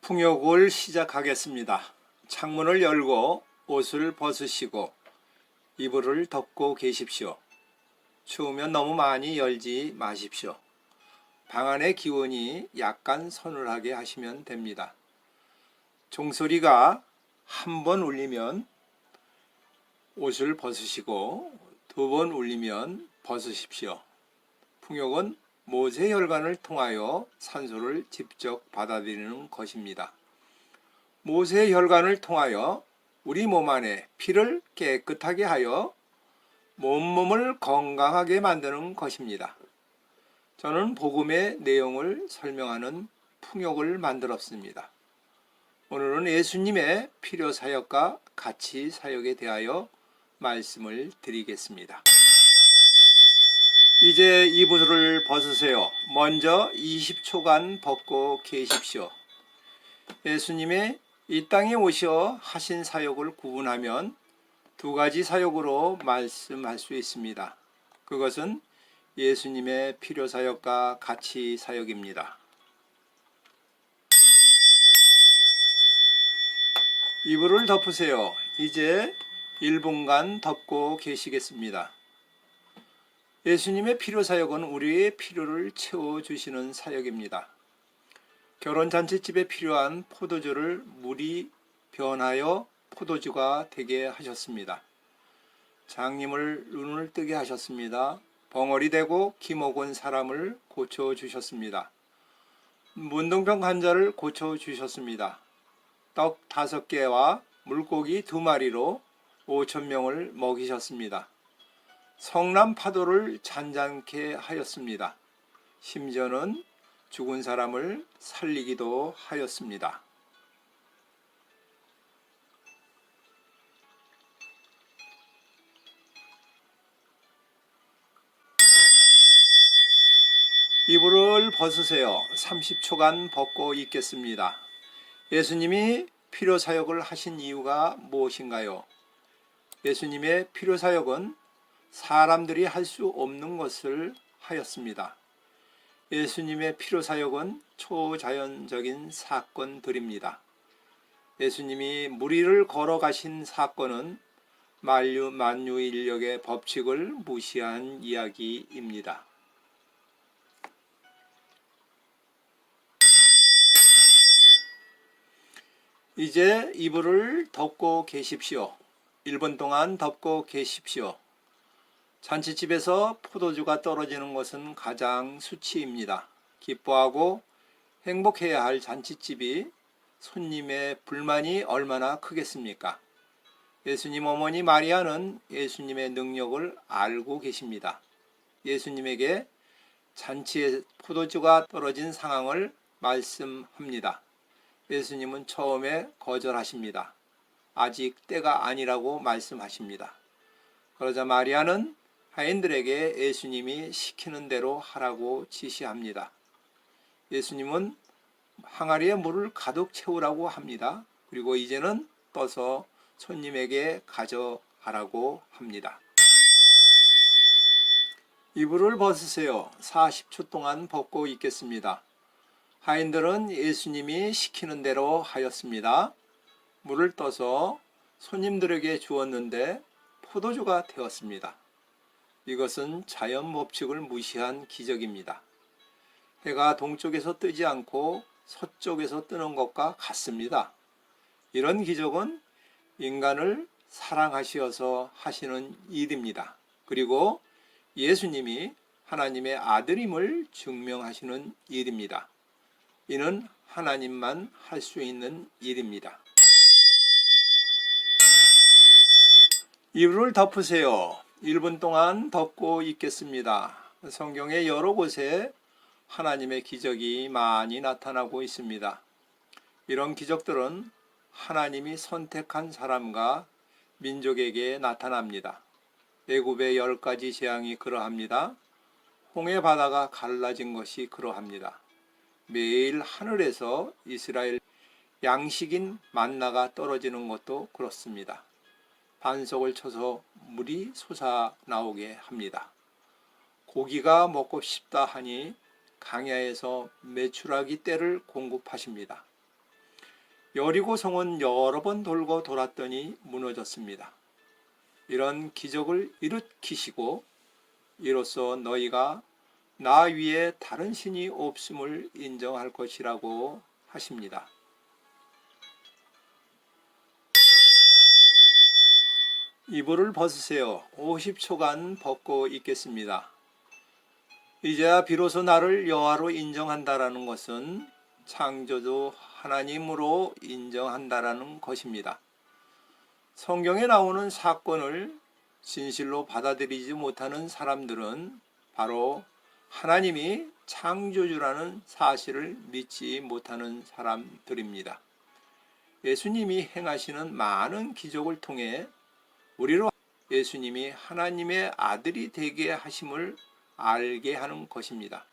풍욕을 시작하겠습니다. 창문을 열고 옷을 벗으시고 이불을 덮고 계십시오. 추우면 너무 많이 열지 마십시오. 방 안의 기온이 약간 서늘하게 하시면 됩니다. 종소리가 한 번 울리면 옷을 벗으시고 두 번 울리면 벗으십시오. 풍욕은 모세혈관을 통하여 산소를 직접 받아들이는 것입니다. 모세혈관을 통하여 우리 몸 안에 피를 깨끗하게 하여 몸을 건강하게 만드는 것입니다. 저는 복음의 내용을 설명하는 풍욕을 만들었습니다. 오늘은 예수님의 필요 사역과 가치 사역에 대하여 말씀을 드리겠습니다. 이제 이불을 벗으세요. 먼저 20초간 벗고 계십시오. 예수님의 이 땅에 오셔 하신 사역을 구분하면 두 가지 사역으로 말씀할 수 있습니다. 그것은 예수님의 필요 사역과 가치 사역입니다. 이불을 덮으세요. 이제 1분간 덮고 계시겠습니다. 예수님의 필요 사역은 우리의 필요를 채워주시는 사역입니다. 결혼잔치집에 필요한 포도주를 물이 변하여 포도주가 되게 하셨습니다. 장님을 눈을 뜨게 하셨습니다. 벙어리 되고 기목은 사람을 고쳐주셨습니다. 문둥병 환자를 고쳐주셨습니다. 떡 5개와 물고기 2마리로 5,000명을 먹이셨습니다. 성남 파도를 잔잔케 하였습니다. 심지어는 죽은 사람을 살리기도 하였습니다. 이불을 벗으세요. 30초간 벗고 있겠습니다. 예수님이 필요 사역을 하신 이유가 무엇인가요? 예수님의 필요 사역은 사람들이 할 수 없는 것을 하였습니다. 예수님의 필요 사역은 초자연적인 사건들입니다. 예수님이 무리를 걸어가신 사건은 만유인력의 법칙을 무시한 이야기입니다. 이제 이불을 덮고 계십시오. 1분 동안 덮고 계십시오. 잔치집에서 포도주가 떨어지는 것은 가장 수치입니다. 기뻐하고 행복해야 할 잔치집이 손님의 불만이 얼마나 크겠습니까? 예수님 어머니 마리아는 예수님의 능력을 알고 계십니다. 예수님에게 잔치에 포도주가 떨어진 상황을 말씀합니다. 예수님은 처음에 거절하십니다. 아직 때가 아니라고 말씀하십니다. 그러자 마리아는 하인들에게 예수님이 시키는 대로 하라고 지시합니다. 예수님은 항아리에 물을 가득 채우라고 합니다. 그리고 이제는 떠서 손님에게 가져가라고 합니다. 이불을 벗으세요. 40초 동안 벗고 있겠습니다. 하인들은 예수님이 시키는 대로 하였습니다. 물을 떠서 손님들에게 주었는데 포도주가 되었습니다. 이것은 자연 법칙을 무시한 기적입니다. 해가 동쪽에서 뜨지 않고 서쪽에서 뜨는 것과 같습니다. 이런 기적은 인간을 사랑하시어서 하시는 일입니다. 그리고 예수님이 하나님의 아들임을 증명하시는 일입니다. 이는 하나님만 할 수 있는 일입니다. 이불을 덮으세요. 1분 동안 덮고 있겠습니다. 성경의 여러 곳에 하나님의 기적이 많이 나타나고 있습니다. 이런 기적들은 하나님이 선택한 사람과 민족에게 나타납니다. 애굽의 10가지 재앙이 그러합니다. 홍해 바다가 갈라진 것이 그러합니다. 매일 하늘에서 이스라엘 양식인 만나가 떨어지는 것도 그렇습니다. 반석을 쳐서 물이 솟아나오게 합니다. 고기가 먹고 싶다 하니 강야에서 메추라기 떼를 공급하십니다. 여리고 성은 여러 번 돌고 돌았더니 무너졌습니다. 이런 기적을 일으키시고 이로써 너희가 나 위에 다른 신이 없음을 인정할 것이라고 하십니다. 이불을 벗으세요. 50초간 벗고 있겠습니다. 이제야 비로소 나를 여호와로 인정한다라는 것은 창조주 하나님으로 인정한다라는 것입니다. 성경에 나오는 사건을 진실로 받아들이지 못하는 사람들은 바로 하나님이 창조주라는 사실을 믿지 못하는 사람들입니다. 예수님이 행하시는 많은 기적을 통해 우리로 예수님이 하나님의 아들이 되게 하심을 알게 하는 것입니다.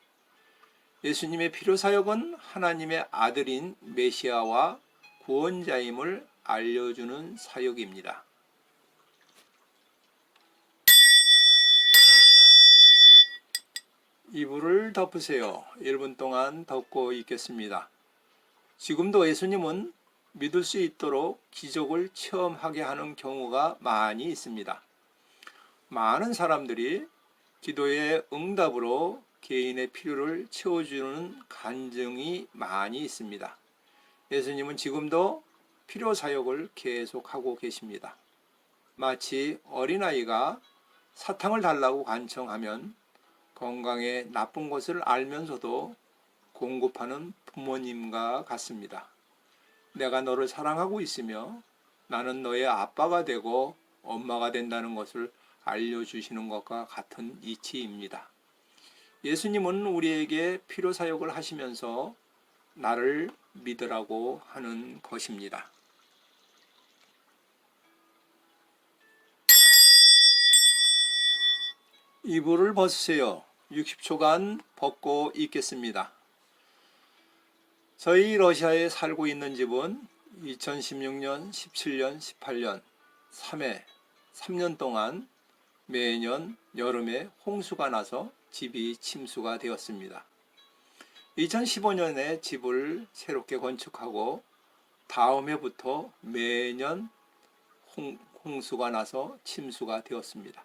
예수님의 필요사역은 하나님의 아들인 메시아와 구원자임을 알려주는 사역입니다. 이불을 덮으세요. 1분 동안 덮고 있겠습니다. 지금도 예수님은 믿을 수 있도록 기적을 체험하게 하는 경우가 많이 있습니다. 많은 사람들이 기도의 응답으로 개인의 필요를 채워주는 간증이 많이 있습니다. 예수님은 지금도 필요 사역을 계속하고 계십니다. 마치 어린아이가 사탕을 달라고 간청하면 건강에 나쁜 것을 알면서도 공급하는 부모님과 같습니다. 내가 너를 사랑하고 있으며 나는 너의 아빠가 되고 엄마가 된다는 것을 알려주시는 것과 같은 이치입니다. 예수님은 우리에게 필요사역을 하시면서 나를 믿으라고 하는 것입니다. 이불을 벗으세요. 60초간 벗고 있겠습니다. 저희 러시아에 살고 있는 집은 2016년, 17년, 18년 3년 동안 매년 여름에 홍수가 나서 집이 침수가 되었습니다. 2015년에 집을 새롭게 건축하고 다음 해부터 매년 홍수가 나서 침수가 되었습니다.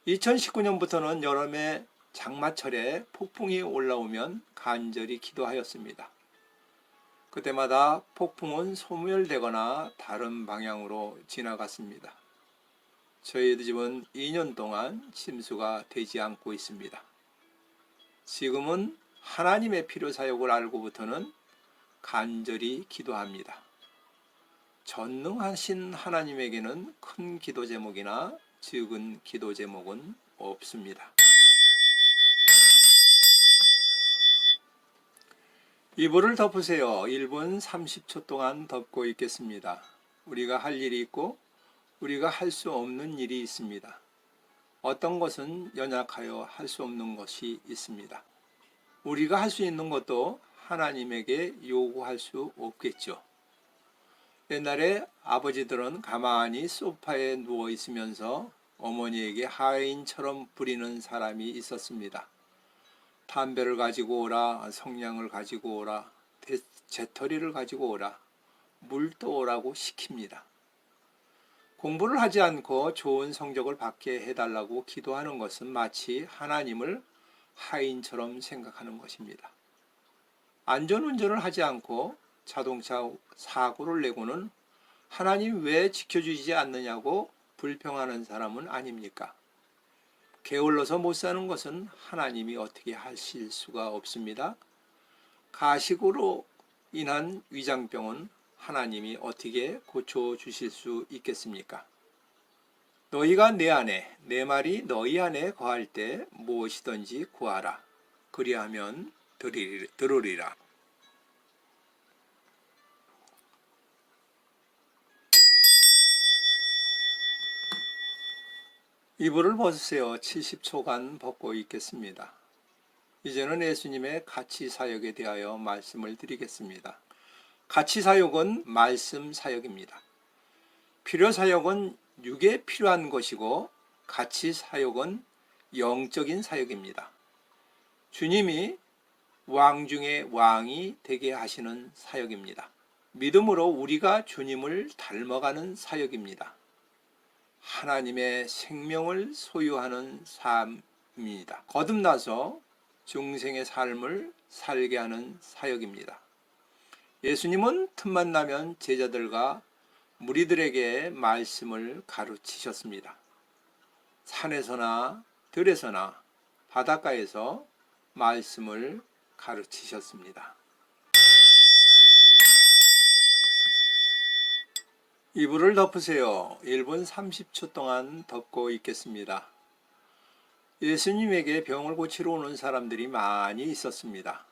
2019년부터는 여름에 장마철에 폭풍이 올라오면 간절히 기도하였습니다. 그때마다 폭풍은 소멸되거나 다른 방향으로 지나갔습니다. 저희 집은 2년 동안 침수가 되지 않고 있습니다. 지금은 하나님의 필요사역을 알고부터는 간절히 기도합니다. 전능하신 하나님에게는 큰 기도 제목이나 적은 기도 제목은 없습니다. 이불을 덮으세요. 1분 30초 동안 덮고 있겠습니다. 우리가 할 일이 있고 우리가 할 수 없는 일이 있습니다. 어떤 것은 연약하여 할 수 없는 것이 있습니다. 우리가 할 수 있는 것도 하나님에게 요구할 수 없겠죠. 옛날에 아버지들은 가만히 소파에 누워 있으면서 어머니에게 하인처럼 부리는 사람이 있었습니다. 담배를 가지고 오라, 성냥을 가지고 오라, 재터리를 가지고 오라, 물도 오라고 시킵니다. 공부를 하지 않고 좋은 성적을 받게 해달라고 기도하는 것은 마치 하나님을 하인처럼 생각하는 것입니다. 안전운전을 하지 않고 자동차 사고를 내고는 하나님 왜 지켜주지 않느냐고 불평하는 사람은 아닙니까? 게을러서 못 사는 것은 하나님이 어떻게 하실 수가 없습니다. 가식으로 인한 위장병은 하나님이 어떻게 고쳐주실 수 있겠습니까? 너희가 내 안에, 내 말이 너희 안에 거할 때 무엇이든지 구하라. 그리하면 들으리라. 이불을 벗으세요. 70초간 벗고 있겠습니다. 이제는 예수님의 가치 사역에 대하여 말씀을 드리겠습니다. 가치 사역은 말씀 사역입니다. 필요 사역은 육에 필요한 것이고 가치 사역은 영적인 사역입니다. 주님이 왕 중에 왕이 되게 하시는 사역입니다. 믿음으로 우리가 주님을 닮아가는 사역입니다. 하나님의 생명을 소유하는 삶입니다. 거듭나서 중생의 삶을 살게 하는 사역입니다. 예수님은 틈만 나면 제자들과 무리들에게 말씀을 가르치셨습니다. 산에서나 들에서나 바닷가에서 말씀을 가르치셨습니다. 이불을 덮으세요. 1분 30초 동안 덮고 있겠습니다. 예수님에게 병을 고치러 오는 사람들이 많이 있었습니다.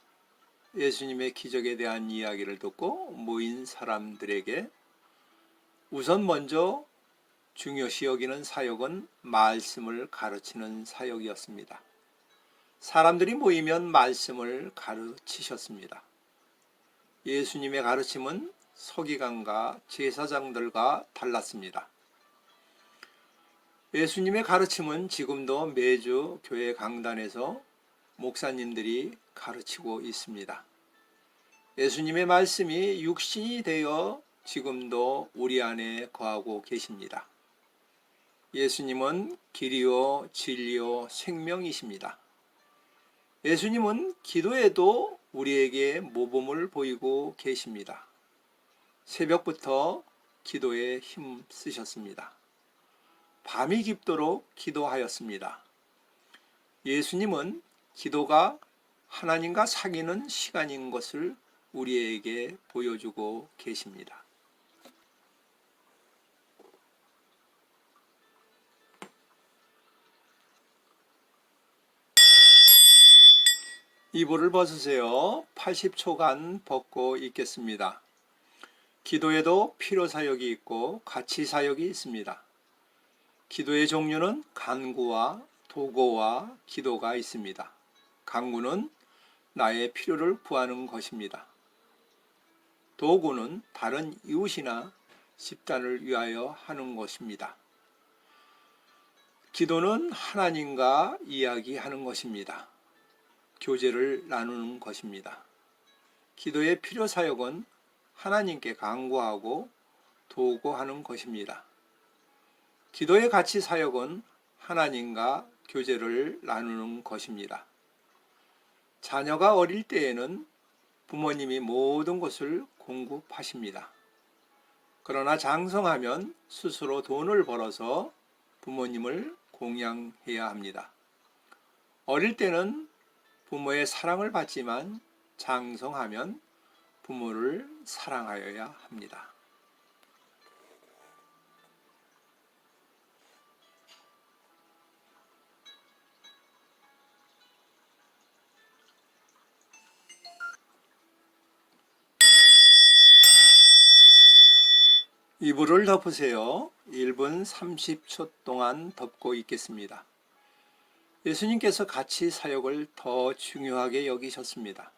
예수님의 기적에 대한 이야기를 듣고 모인 사람들에게 우선 먼저 중요시 여기는 사역은 말씀을 가르치는 사역이었습니다. 사람들이 모이면 말씀을 가르치셨습니다. 예수님의 가르침은 서기관과 제사장들과 달랐습니다. 예수님의 가르침은 지금도 매주 교회 강단에서 목사님들이 가르치고 있습니다. 예수님의 말씀이 육신이 되어 지금도 우리 안에 거하고 계십니다. 예수님은 길이요 진리요 생명이십니다. 예수님은 기도에도 우리에게 모범을 보이고 계십니다. 새벽부터 기도에 힘 쓰셨습니다. 밤이 깊도록 기도하였습니다. 예수님은 기도가 하나님과 사귀는 시간인 것을 우리에게 보여주고 계십니다. 이불을 벗으세요. 80초간 벗고 있겠습니다. 기도에도 필요 사역이 있고 가치 사역이 있습니다. 기도의 종류는 간구와 도고와 기도가 있습니다. 간구는 나의 필요를 구하는 것입니다. 도구는 다른 이웃이나 집단을 위하여 하는 것입니다. 기도는 하나님과 이야기하는 것입니다. 교제를 나누는 것입니다. 기도의 필요 사역은 하나님께 간구하고 도구하는 것입니다. 기도의 가치 사역은 하나님과 교제를 나누는 것입니다. 자녀가 어릴 때에는 부모님이 모든 것을 공급하십니다. 그러나 장성하면 스스로 돈을 벌어서 부모님을 공양해야 합니다. 어릴 때는 부모의 사랑을 받지만 장성하면 부모를 사랑하여야 합니다. 이불을 덮으세요. 1분 30초 동안 덮고 있겠습니다. 예수님께서 가치 사역을 더 중요하게 여기셨습니다.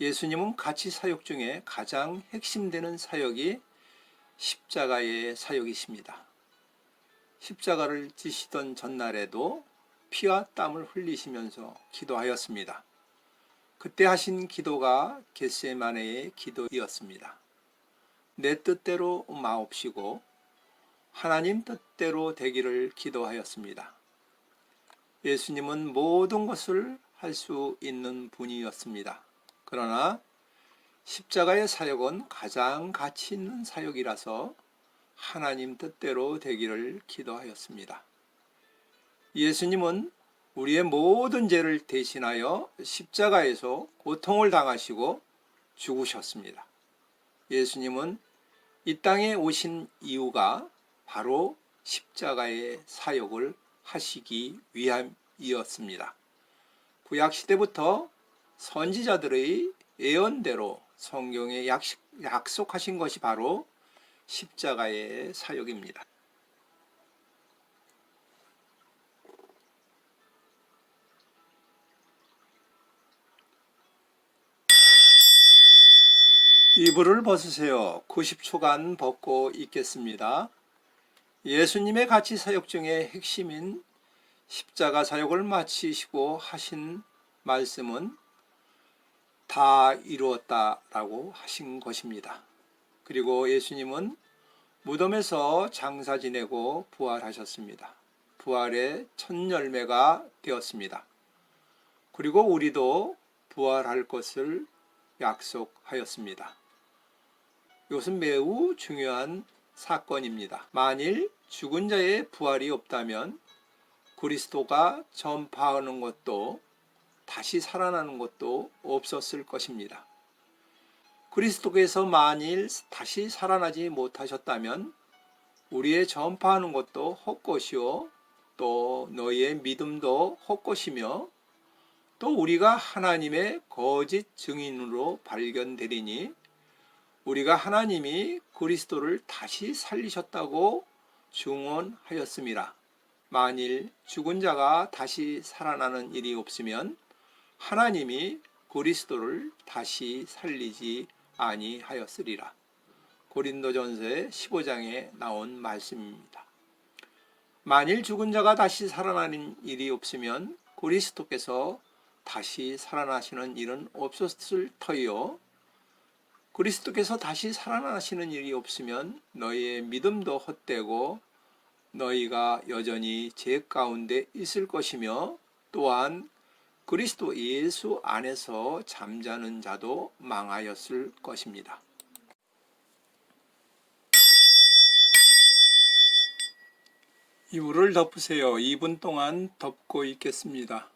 예수님은 가치 사역 중에 가장 핵심되는 사역이 십자가의 사역이십니다. 십자가를 지시던 전날에도 피와 땀을 흘리시면서 기도하였습니다. 그때 하신 기도가 겟세마네의 기도이었습니다. 내 뜻대로 마옵시고 하나님 뜻대로 되기를 기도하였습니다. 예수님은 모든 것을 할 수 있는 분이었습니다. 그러나 십자가의 사역은 가장 가치 있는 사역이라서 하나님 뜻대로 되기를 기도하였습니다. 예수님은 우리의 모든 죄를 대신하여 십자가에서 고통을 당하시고 죽으셨습니다. 예수님은 이 땅에 오신 이유가 바로 십자가의 사역을 하시기 위함이었습니다. 구약시대부터 선지자들의 예언대로 성경에 약속하신 것이 바로 십자가의 사역입니다. 이불을 벗으세요. 90초간 벗고 있겠습니다. 예수님의 가치 사역 중에 핵심인 십자가 사역을 마치시고 하신 말씀은 다 이루었다라고 하신 것입니다. 그리고 예수님은 무덤에서 장사 지내고 부활하셨습니다. 부활의 첫 열매가 되었습니다. 그리고 우리도 부활할 것을 약속하였습니다. 이것은 매우 중요한 사건입니다. 만일 죽은 자의 부활이 없다면 그리스도가 전파하는 것도 다시 살아나는 것도 없었을 것입니다. 그리스도께서 만일 다시 살아나지 못하셨다면 우리의 전파하는 것도 헛것이요 또 너희의 믿음도 헛것이며 또 우리가 하나님의 거짓 증인으로 발견되리니 우리가 하나님이 그리스도를 다시 살리셨다고 증언하였음이라. 만일 죽은 자가 다시 살아나는 일이 없으면 하나님이 그리스도를 다시 살리지 아니하였으리라. 고린도전서의 15장에 나온 말씀입니다. 만일 죽은 자가 다시 살아나는 일이 없으면 그리스도께서 다시 살아나시는 일은 없었을 터이요 그리스도께서 다시 살아나시는 일이 없으면 너희의 믿음도 헛되고 너희가 여전히 죄 가운데 있을 것이며 또한 그리스도 예수 안에서 잠자는 자도 망하였을 것입니다. 이불을 덮으세요. 2분 동안 덮고 있겠습니다.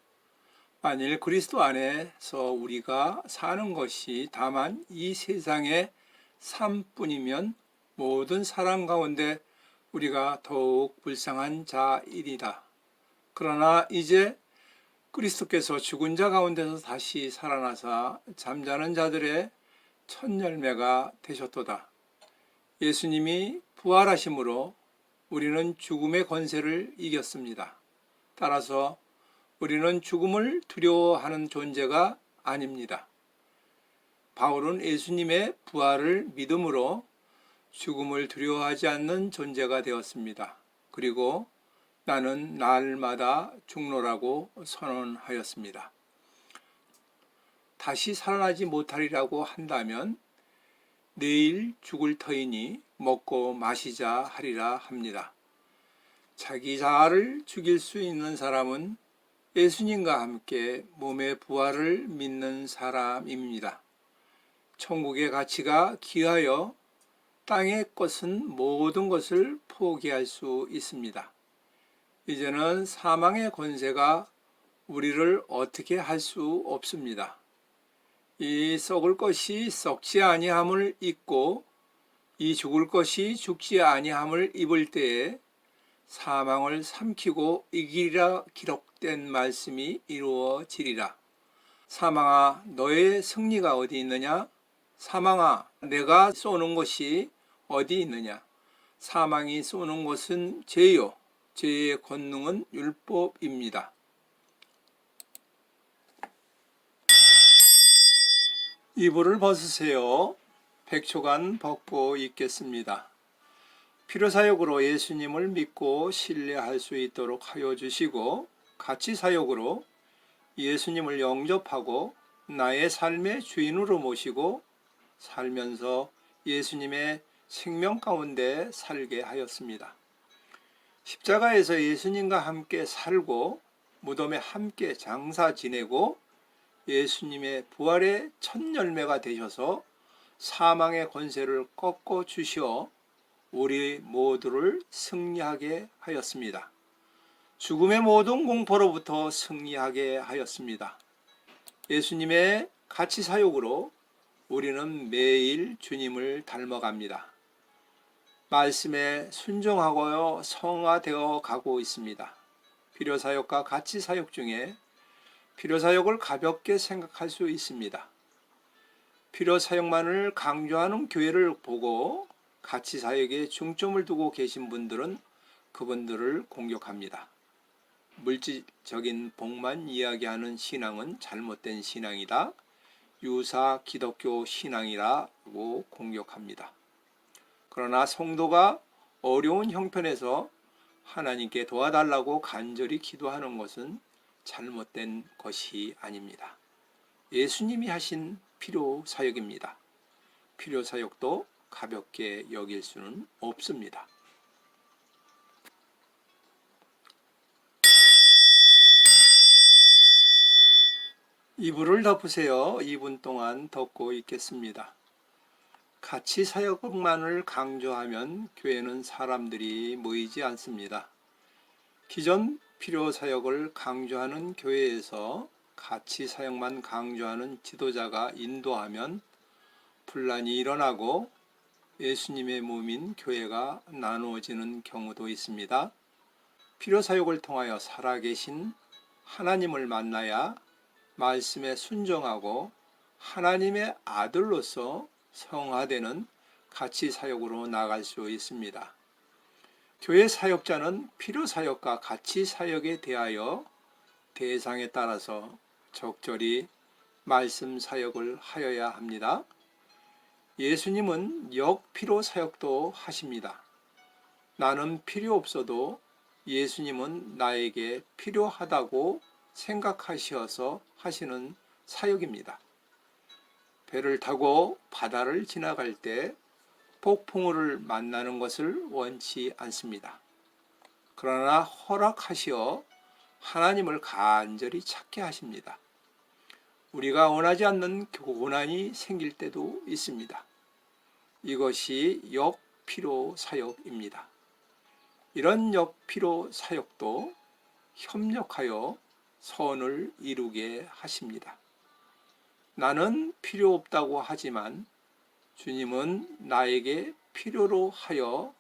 만일 그리스도 안에서 우리가 사는 것이 다만 이 세상의 삶뿐이면 모든 사람 가운데 우리가 더욱 불쌍한 자이리다. 그러나 이제 그리스도께서 죽은 자 가운데서 다시 살아나사 잠자는 자들의 첫 열매가 되셨도다. 예수님이 부활하심으로 우리는 죽음의 권세를 이겼습니다. 따라서 우리는 죽음을 두려워하는 존재가 아닙니다. 바울은 예수님의 부활을 믿음으로 죽음을 두려워하지 않는 존재가 되었습니다. 그리고 나는 날마다 죽노라고 선언하였습니다. 다시 살아나지 못하리라고 한다면 내일 죽을 터이니 먹고 마시자 하리라 합니다. 자기 자아를 죽일 수 있는 사람은 예수님과 함께 몸의 부활을 믿는 사람입니다. 천국의 가치가 귀하여 땅의 것은 모든 것을 포기할 수 있습니다. 이제는 사망의 권세가 우리를 어떻게 할 수 없습니다. 이 썩을 것이 썩지 아니함을 입고 이 죽을 것이 죽지 아니함을 입을 때에 사망을 삼키고 이기리라 기록된 말씀이 이루어지리라. 사망아 너의 승리가 어디 있느냐? 사망아 내가 쏘는 것이 어디 있느냐? 사망이 쏘는 것은 죄요 죄의 권능은 율법입니다. 이불을 벗으세요. 100초간 벗고 있겠습니다. 필요사역으로 예수님을 믿고 신뢰할 수 있도록 하여 주시고 가치사역으로 예수님을 영접하고 나의 삶의 주인으로 모시고 살면서 예수님의 생명 가운데 살게 하였습니다. 십자가에서 예수님과 함께 살고 무덤에 함께 장사 지내고 예수님의 부활의 첫 열매가 되셔서 사망의 권세를 꺾어 주시어 우리 모두를 승리하게 하였습니다. 죽음의 모든 공포로부터 승리하게 하였습니다. 예수님의 가치 사역으로 우리는 매일 주님을 닮아갑니다. 말씀에 순종하고요 성화되어 가고 있습니다. 필요사역과 가치사역 중에 필요사역을 가볍게 생각할 수 있습니다. 필요사역만을 강조하는 교회를 보고 가치사역에 중점을 두고 계신 분들은 그분들을 공격합니다. 물질적인 복만 이야기하는 신앙은 잘못된 신앙이다. 유사 기독교 신앙이라고 공격합니다. 그러나 성도가 어려운 형편에서 하나님께 도와달라고 간절히 기도하는 것은 잘못된 것이 아닙니다. 예수님이 하신 필요 사역입니다. 필요 사역도 가볍게 여길 수는 없습니다. 이불을 덮으세요. 2분 동안 덮고 있겠습니다. 가치 사역만을 강조하면 교회는 사람들이 모이지 않습니다. 기존 필요 사역을 강조하는 교회에서 가치 사역만 강조하는 지도자가 인도하면 분란이 일어나고 예수님의 몸인 교회가 나누어지는 경우도 있습니다. 필요 사역을 통하여 살아계신 하나님을 만나야 말씀에 순종하고 하나님의 아들로서 성화되는 가치 사역으로 나아갈 수 있습니다. 교회 사역자는 필요 사역과 가치 사역에 대하여 대상에 따라서 적절히 말씀 사역을 하여야 합니다. 예수님은 역필요 사역도 하십니다. 나는 필요 없어도 예수님은 나에게 필요하다고 생각하셔서 하시는 사역입니다. 배를 타고 바다를 지나갈 때 폭풍우를 만나는 것을 원치 않습니다. 그러나 허락하시어 하나님을 간절히 찾게 하십니다. 우리가 원하지 않는 고난이 생길 때도 있습니다. 이것이 역필요 사역입니다. 이런 역필요 사역도 협력하여 선을 이루게 하십니다. 나는 필요 없다고 하지만 주님은 나에게 필요로 하여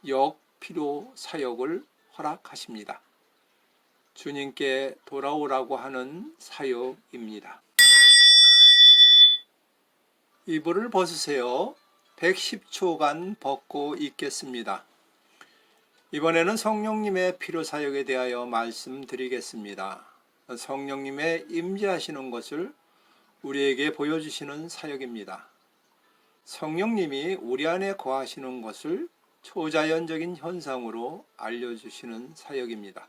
역필요 사역을 허락하십니다. 주님께 돌아오라고 하는 사역입니다. 이불을 벗으세요. 110초간 벗고 있겠습니다. 이번에는 성령님의 필요 사역에 대하여 말씀드리겠습니다. 성령님의 임재하시는 것을 우리에게 보여주시는 사역입니다. 성령님이 우리 안에 거하시는 것을 초자연적인 현상으로 알려주시는 사역입니다.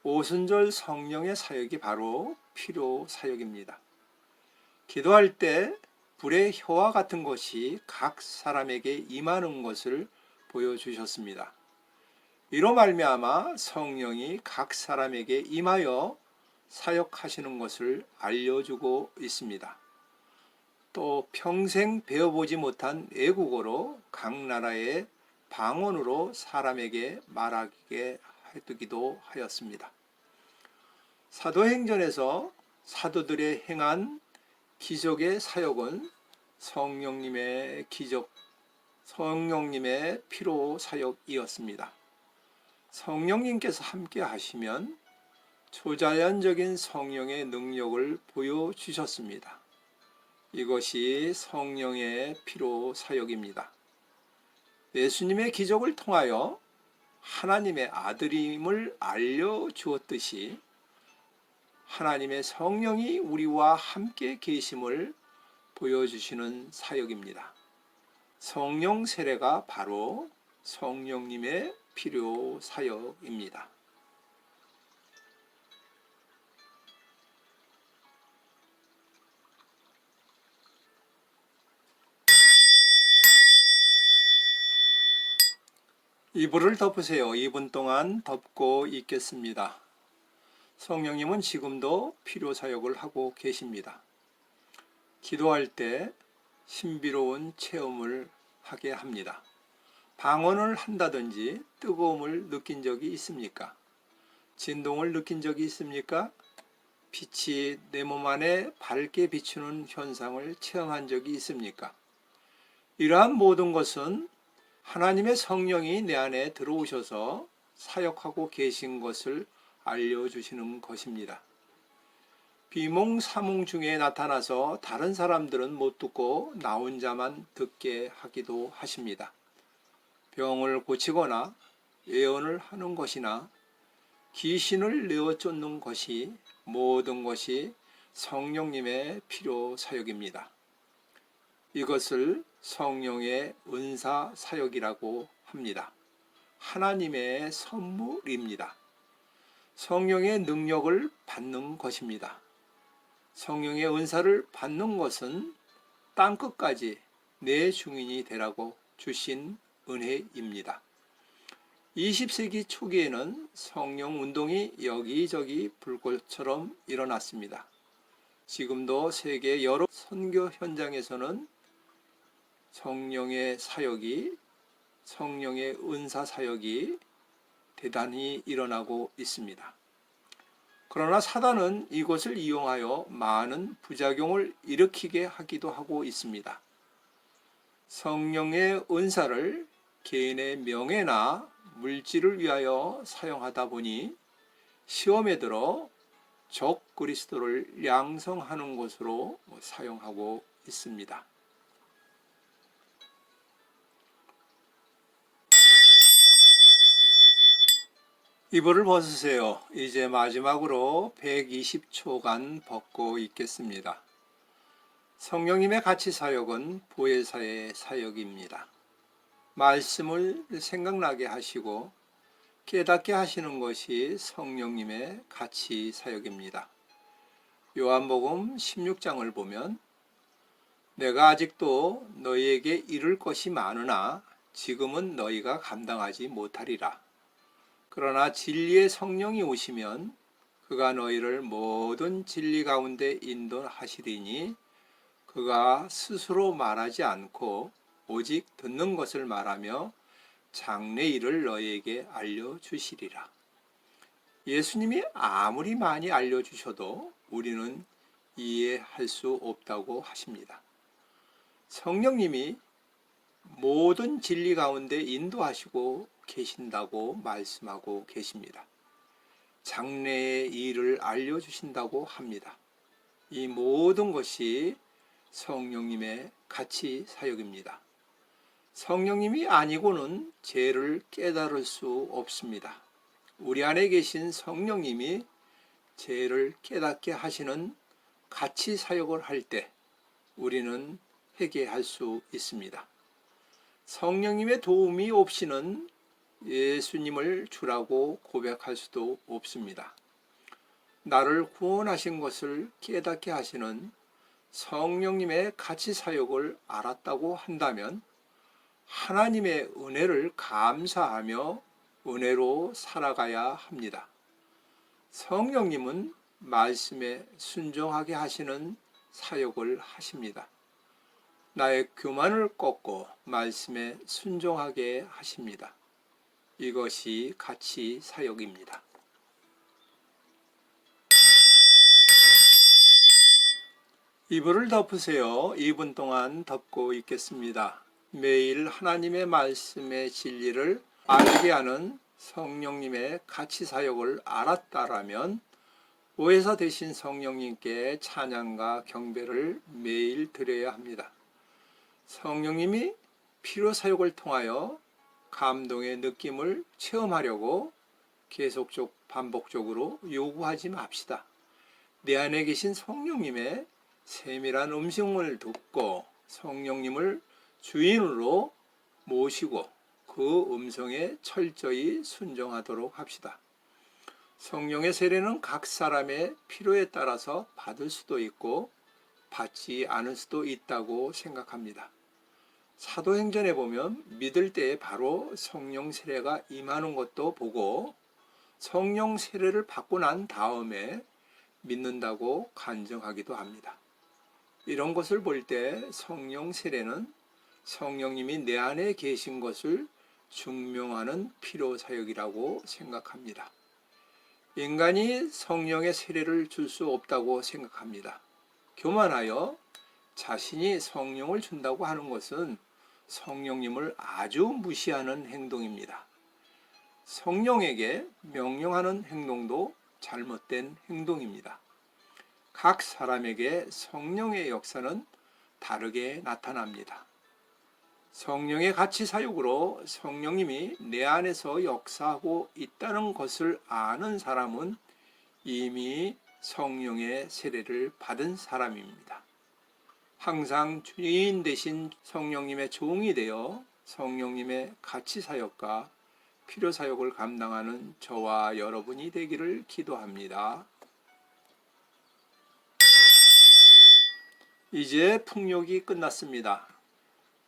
오순절 성령의 사역이 바로 필요 사역입니다. 기도할 때 불의 혀와 같은 것이 각 사람에게 임하는 것을 보여주셨습니다. 이로 말미암아 성령이 각 사람에게 임하여 사역하시는 것을 알려주고 있습니다. 또 평생 배워보지 못한 외국어로 각 나라의 방언으로 사람에게 말하게 해두기도 하였습니다. 사도행전에서 사도들의 행한 기적의 사역은 성령님의 필요 사역이었습니다. 성령님께서 함께 하시면 초자연적인 성령의 능력을 보여주셨습니다. 이것이 성령의 필요 사역입니다. 예수님의 기적을 통하여 하나님의 아들임을 알려주었듯이 하나님의 성령이 우리와 함께 계심을 보여주시는 사역입니다. 성령 세례가 바로 성령님의 필요 사역입니다. 이불을 덮으세요. 2분 동안 덮고 있겠습니다. 성령님은 지금도 필요 사역을 하고 계십니다. 기도할 때 신비로운 체험을 하게 합니다. 방언을 한다든지 뜨거움을 느낀 적이 있습니까? 진동을 느낀 적이 있습니까? 빛이 내 몸 안에 밝게 비추는 현상을 체험한 적이 있습니까? 이러한 모든 것은 하나님의 성령이 내 안에 들어오셔서 사역하고 계신 것을 알려주시는 것입니다. 비몽사몽 중에 나타나서 다른 사람들은 못 듣고 나 혼자만 듣게 하기도 하십니다. 병을 고치거나 예언을 하는 것이나 귀신을 내어 쫓는 것이 모든 것이 성령님의 필요 사역입니다. 이것을 성령의 은사 사역이라고 합니다. 하나님의 선물입니다. 성령의 능력을 받는 것입니다. 성령의 은사를 받는 것은 땅끝까지 내 증인이 되라고 주신 은혜입니다. 20세기 초기에는 성령 운동이 여기저기 불꽃처럼 일어났습니다. 지금도 세계 여러 선교 현장에서는 성령의 사역이, 성령의 은사 사역이 대단히 일어나고 있습니다. 그러나 사단은 이것을 이용하여 많은 부작용을 일으키게 하기도 하고 있습니다. 성령의 은사를 개인의 명예나 물질을 위하여 사용하다 보니 시험에 들어 적 그리스도를 양성하는 것으로 사용하고 있습니다. 이불을 벗으세요. 이제 마지막으로 120초간 벗고 있겠습니다. 성령님의 가치 사역은 보혜사의 사역입니다. 말씀을 생각나게 하시고 깨닫게 하시는 것이 성령님의 가치 사역입니다. 요한복음 16장을 보면 내가 아직도 너희에게 이룰 것이 많으나 지금은 너희가 감당하지 못하리라. 그러나 진리의 성령이 오시면 그가 너희를 모든 진리 가운데 인도하시리니 그가 스스로 말하지 않고 오직 듣는 것을 말하며 장래 일을 너희에게 알려주시리라. 예수님이 아무리 많이 알려주셔도 우리는 이해할 수 없다고 하십니다. 성령님이 모든 진리 가운데 인도하시고 계신다고 말씀하고 계십니다. 장래의 일을 알려주신다고 합니다. 이 모든 것이 성령님의 가치 사역입니다. 성령님이 아니고는 죄를 깨달을 수 없습니다. 우리 안에 계신 성령님이 죄를 깨닫게 하시는 가치 사역을 할 때 우리는 회개할 수 있습니다. 성령님의 도움이 없이는 예수님을 주라고 고백할 수도 없습니다. 나를 구원하신 것을 깨닫게 하시는 성령님의 가치 사역을 알았다고 한다면 하나님의 은혜를 감사하며 은혜로 살아가야 합니다. 성령님은 말씀에 순종하게 하시는 사역을 하십니다. 나의 교만을 꺾고 말씀에 순종하게 하십니다. 이것이 가치 사역입니다. 이불을 덮으세요. 2분 동안 덮고 있겠습니다. 매일 하나님의 말씀의 진리를 알게 하는 성령님의 가치 사역을 알았다라면 보혜사 되신 성령님께 찬양과 경배를 매일 드려야 합니다. 성령님이 필요 사역을 통하여 감동의 느낌을 체험하려고 계속적 반복적으로 요구하지 맙시다. 내 안에 계신 성령님의 세밀한 음성을 듣고 성령님을 주인으로 모시고 그 음성에 철저히 순종하도록 합시다. 성령의 세례는 각 사람의 필요에 따라서 받을 수도 있고 받지 않을 수도 있다고 생각합니다. 사도행전에 보면 믿을 때에 바로 성령 세례가 임하는 것도 보고 성령 세례를 받고 난 다음에 믿는다고 간증하기도 합니다. 이런 것을 볼 때 성령 세례는 성령님이 내 안에 계신 것을 증명하는 필요 사역이라고 생각합니다. 인간이 성령의 세례를 줄 수 없다고 생각합니다. 교만하여 자신이 성령을 준다고 하는 것은 성령님을 아주 무시하는 행동입니다. 성령에게 명령하는 행동도 잘못된 행동입니다. 각 사람에게 성령의 역사는 다르게 나타납니다. 성령의 가치 사역으로 성령님이 내 안에서 역사하고 있다는 것을 아는 사람은 이미 성령의 세례를 받은 사람입니다. 항상 주인 되신 성령님의 종이 되어 성령님의 가치 사역과 필요 사역을 감당하는 저와 여러분이 되기를 기도합니다. 이제 풍욕이 끝났습니다.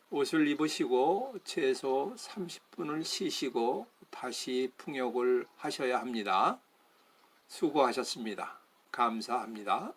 옷을 입으시고 최소 30분을 쉬시고 다시 풍욕을 하셔야 합니다. 수고하셨습니다. 감사합니다.